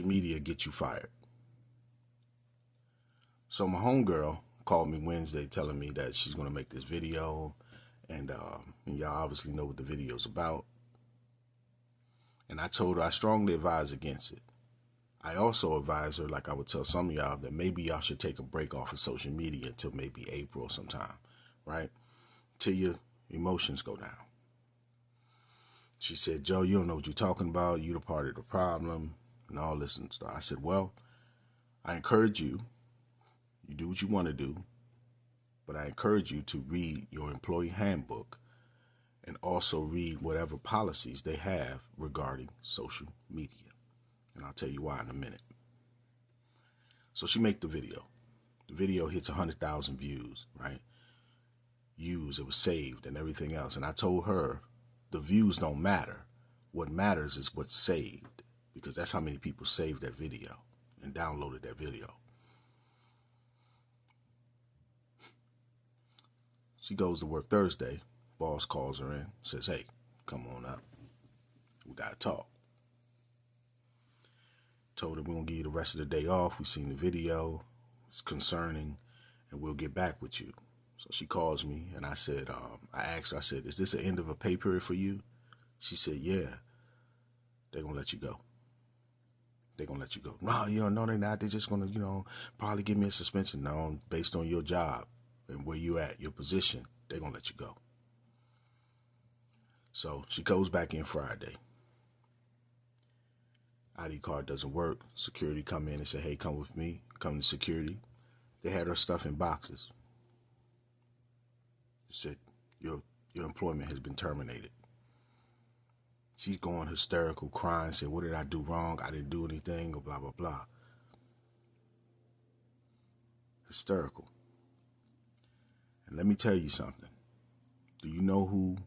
media get you fired. So my homegirl called me Wednesday telling me that she's going to make this video, and y'all obviously know what the video's about. And I told her I strongly advise against it. I also advise her, like I would tell some of y'all, that maybe y'all should take a break off of social media until maybe April sometime, right? Till your emotions go down. She said, Joe, you don't know what you're talking about. You're the part of the problem and all this and stuff. I said, well, I encourage you. You do what you want to do. But I encourage you to read your employee handbook and also read whatever policies they have regarding social media. And I'll tell you why in a minute. So she made the video. The video hits 100,000 views, right? It was saved and everything else. And I told her the views don't matter. What matters is what's saved, because that's how many people saved that video and downloaded that video. She goes to work Thursday. Boss calls her in, says, hey, come on up. We got to talk. Told her we're going to give you the rest of the day off. We've seen the video. It's concerning, and we'll get back with you. So she calls me, and I said, I asked her, I said, is this the end of a pay period for you? She said, yeah. They're going to let you go. They're going to let you go. No, no, they're not. They're just going to, probably give me a suspension. No, based on your job and where you at, your position, they're going to let you go. So she goes back in Friday. ID card doesn't work. Security come in and say, hey, come with me. Come to security. They had her stuff in boxes. They said, your employment has been terminated. She's going hysterical, crying, said, what did I do wrong? I didn't do anything, or blah, blah, blah. Hysterical. And let me tell you something. Do you know who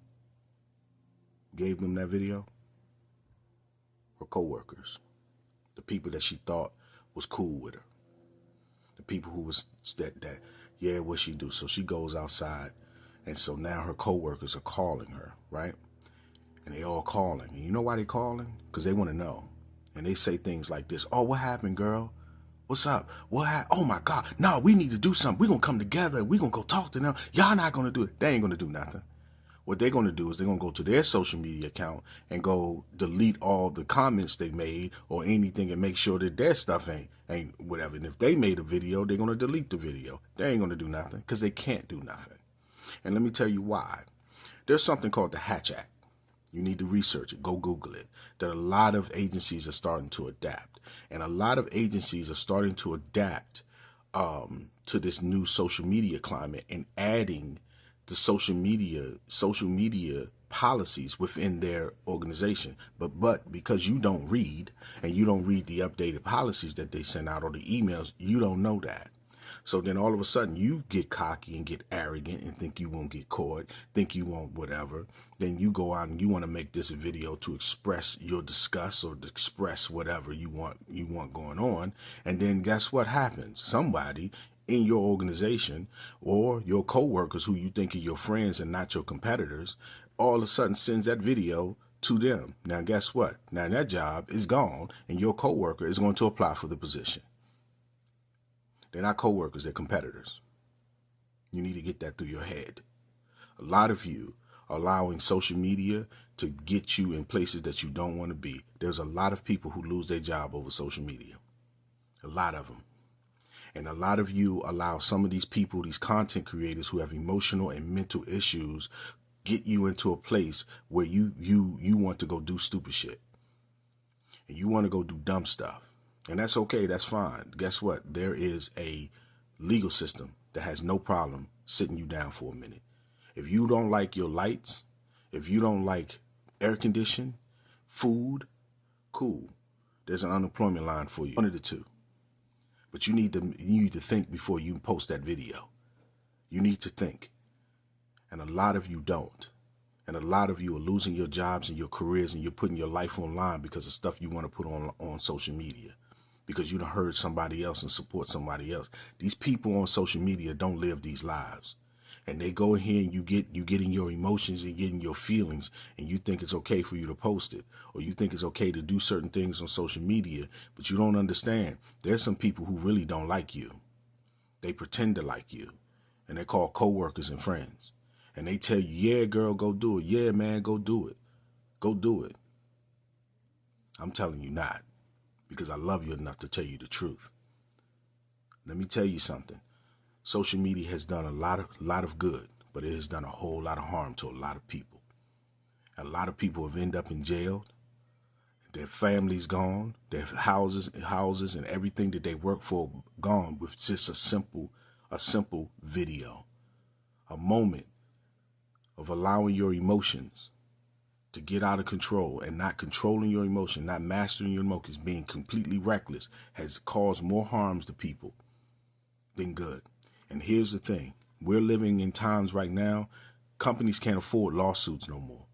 gave them that video? Her coworkers, the people that she thought was cool with her, the people who was yeah, what she do? So she goes outside, and so now her coworkers are calling her, right? And they all calling, and you know why they calling? Because they want to know, and they say things like this: "Oh, what happened, girl? What's up? What happened? Oh my God, no, we need to do something. We're gonna come together, and we're gonna go talk to them. Y'all not gonna do it. They ain't gonna do nothing." What they're going to do is they're going to go to their social media account and go delete all the comments they made or anything and make sure that their stuff ain't whatever. And if they made a video, they're going to delete the video. They ain't going to do nothing because they can't do nothing. And let me tell you why. There's something called the Hatch Act. You need to research it. Go Google it. That a lot of agencies are starting to adapt. And a lot of agencies are starting to adapt to this new social media climate and adding the social media policies within their organization. But because you don't read and you don't read the updated policies that they send out or the emails, you don't know that. So then all of a sudden you get cocky and get arrogant and think you won't get caught, think you won't whatever. Then you go out and you want to make this a video to express your disgust or to express whatever you want going on. And then guess what happens? Somebody in your organization or your coworkers who you think are your friends and not your competitors, all of a sudden sends that video to them. Now, guess what? Now that job is gone and your coworker is going to apply for the position. They're not coworkers, they're competitors. You need to get that through your head. A lot of you are allowing social media to get you in places that you don't want to be. There's a lot of people who lose their job over social media. A lot of them. And a lot of you allow some of these people, these content creators who have emotional and mental issues, get you into a place where you want to go do stupid shit. And you want to go do dumb stuff. And that's okay. That's fine. Guess what? There is a legal system that has no problem sitting you down for a minute. If you don't like your lights, if you don't like air conditioning, food, cool. There's an unemployment line for you. One of the two. But you need to think before you post that video. You need to think. And a lot of you don't. And a lot of you are losing your jobs and your careers and you're putting your life online because of stuff you want to put on social media. Because you done heard somebody else and support somebody else. These people on social media don't live these lives. and they go in here and you get in your emotions and get in your feelings, and you think it's okay for you to post it, or you think it's okay to do certain things on social media, but you don't understand. There's some people who really don't like you. They pretend to like you, and they're called coworkers and friends. And they tell you, yeah, girl, go do it. Yeah, man, go do it. Go do it. I'm telling you not, because I love you enough to tell you the truth. Let me tell you something. Social media has done a lot of good, but it has done a whole lot of harm to a lot of people. A lot of people have ended up in jail. Their families gone, their houses and everything that they work for gone with just a simple video. A moment of allowing your emotions to get out of control and not controlling your emotion, not mastering your emotions, being completely reckless, has caused more harms to people than good. And here's the thing. We're living in times right now, companies can't afford lawsuits no more.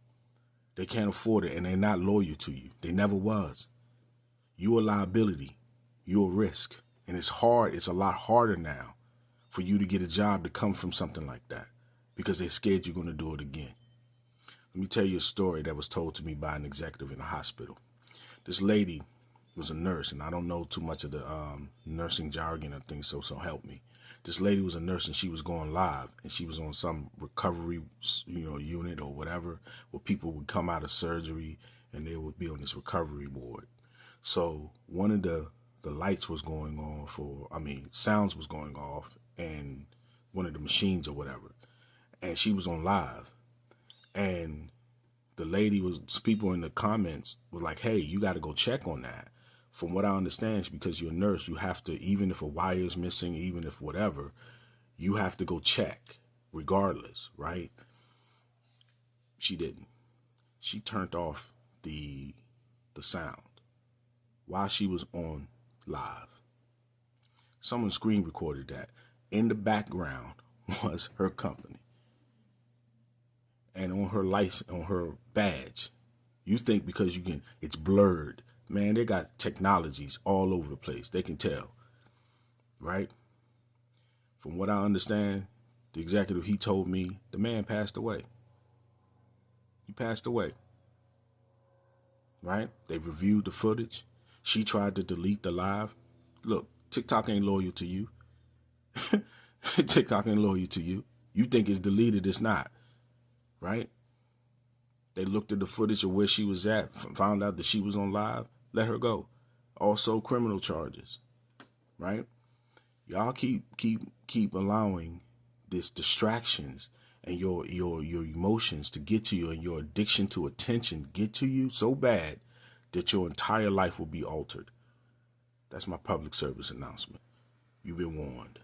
They can't afford it, and they're not loyal to you. They never was. You're a liability. You're a risk. And it's hard. It's a lot harder now for you to get a job to come from something like that, because they're scared you're going to do it again. Let me tell you a story that was told to me by an executive in a hospital. This lady was a nurse, and I don't know too much of the nursing jargon and things, so help me. This lady was a nurse, and she was going live, and she was on some recovery, unit or whatever, where people would come out of surgery and they would be on this recovery ward. So one of the lights was going on sounds was going off, and one of the machines or whatever, and she was on live, and people in the comments were like, hey, you got to go check on that. From what I understand, is because you're a nurse, you have to, even if a wire is missing, even if whatever, you have to go check regardless, right? She didn't. She turned off the sound while she was on live. Someone screen recorded that. In the background was her company. And on her license, on her badge, you think because it's blurred. Man, they got technologies all over the place. They can tell, right? From what I understand, the executive, he told me the man passed away. He passed away, right? They reviewed the footage. She tried to delete the live. Look, TikTok ain't loyal to you. TikTok ain't loyal to you. You think it's deleted, it's not, right? They looked at the footage of where she was at, found out that she was on live, let her go. Also criminal charges, right? Y'all keep allowing this distractions and your emotions to get to you, and your addiction to attention get to you so bad that your entire life will be altered. That's my public service announcement. You've been warned.